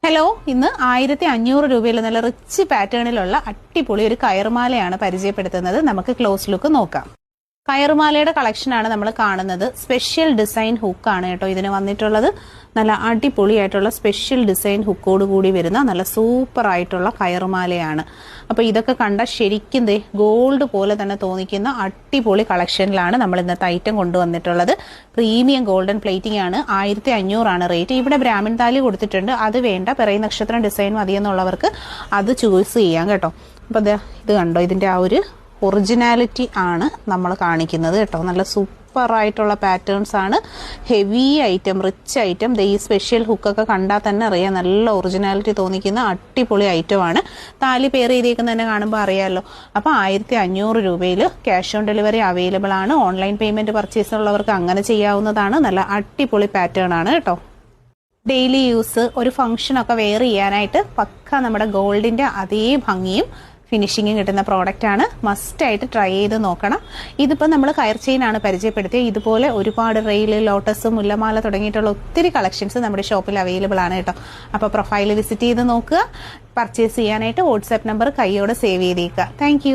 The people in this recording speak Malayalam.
ഹലോ, ഇന്ന് 1500 രൂപയിൽ നല്ല റിച്ച് പാറ്റേണിലുള്ള അടിപൊളി ഒരു കയറുമാലയാണ് പരിചയപ്പെടുത്തുന്നത്. നമുക്ക് ക്ലോസ് ലുക്ക് നോക്കാം. കയറുമാലയുടെ കളക്ഷനാണ് നമ്മൾ കാണുന്നത്. സ്പെഷ്യൽ ഡിസൈൻ ഹുക്കാണ് കേട്ടോ ഇതിന് വന്നിട്ടുള്ളത്. നല്ല അടിപൊളിയായിട്ടുള്ള സ്പെഷ്യൽ ഡിസൈൻ ഹുക്കോട് കൂടി വരുന്ന നല്ല സൂപ്പർ ആയിട്ടുള്ള കയറുമാലയാണ്. അപ്പോൾ ഇതൊക്കെ കണ്ട ശരിക്കും ഗോൾഡ് പോലെ തന്നെ തോന്നിക്കുന്ന അടിപൊളി കളക്ഷനിലാണ് നമ്മൾ ഇന്നത്തെ ഐറ്റം കൊണ്ടുവന്നിട്ടുള്ളത്. പ്രീമിയം ഗോൾഡൻ പ്ലേറ്റിംഗ് ആണ്. 1500 ആണ് റേറ്റ്. ഇവിടെ ബ്രാഹ്മൺ താലി കൊടുത്തിട്ടുണ്ട്. അത് വേണ്ട, പിറകി നക്ഷത്രം ഡിസൈൻ മതിയെന്നുള്ളവർക്ക് അത് ചൂസ് ചെയ്യാം കേട്ടോ. അപ്പോൾ ഇത് കണ്ടോ, ഇതിൻ്റെ ആ ഒരു ഒറിജിനാലിറ്റി ആണ് നമ്മൾ കാണിക്കുന്നത് കേട്ടോ. നല്ല സൂപ്പർ ആയിട്ടുള്ള പാറ്റേൺസ് ആണ്. Heavy item, rich item. ഈ സ്പെഷ്യൽ ഹുക്കൊക്കെ കണ്ടാൽ തന്നെ അറിയാം, നല്ല ഒറിജിനാലിറ്റി തോന്നിക്കുന്ന അടിപൊളി ഐറ്റമാണ്. താലി പെയർ ചെയ്തേക്കുന്ന തന്നെ കാണുമ്പോൾ അറിയാമല്ലോ. അപ്പോൾ 1500 രൂപയിൽ ക്യാഷ് ഓൺ ഡെലിവറി അവൈലബിൾ ആണ്. ഓൺലൈൻ പേയ്മെന്റ് പർച്ചേസ് ഉള്ളവർക്ക് അങ്ങനെ ചെയ്യാവുന്നതാണ്. നല്ല അടിപൊളി പാറ്റേൺ ആണ് കേട്ടോ. ഡെയിലി യൂസ്, ഒരു ഫംഗ്ഷനൊക്കെ വെയർ ചെയ്യാനായിട്ട് പക്ക നമ്മുടെ ഗോൾഡിന്റെ അതേ ഭംഗിയും ഫിനിഷിങ്ങും കിട്ടുന്ന പ്രോഡക്റ്റ് ആണ്. മസ്റ്റ് ആയിട്ട് ട്രൈ ചെയ്ത് നോക്കണം. ഇതിപ്പോൾ നമ്മൾ കയർ ചെയിൻ ആണ് പരിചയപ്പെടുത്തിയത്. ഇതുപോലെ ഒരുപാട് റെയിൽ, ലോട്ടസ്, മുല്ലമാല തുടങ്ങിയിട്ടുള്ള ഒത്തിരി കളക്ഷൻസ് നമ്മുടെ ഷോപ്പിൽ അവൈലബിൾ ആണ് കേട്ടോ. അപ്പോൾ പ്രൊഫൈൽ വിസിറ്റ് ചെയ്ത് നോക്കുക. പർച്ചേസ് ചെയ്യാനായിട്ട് വാട്സാപ്പ് നമ്പർ കൈയോടെ സേവ് ചെയ്തേക്കുക. താങ്ക്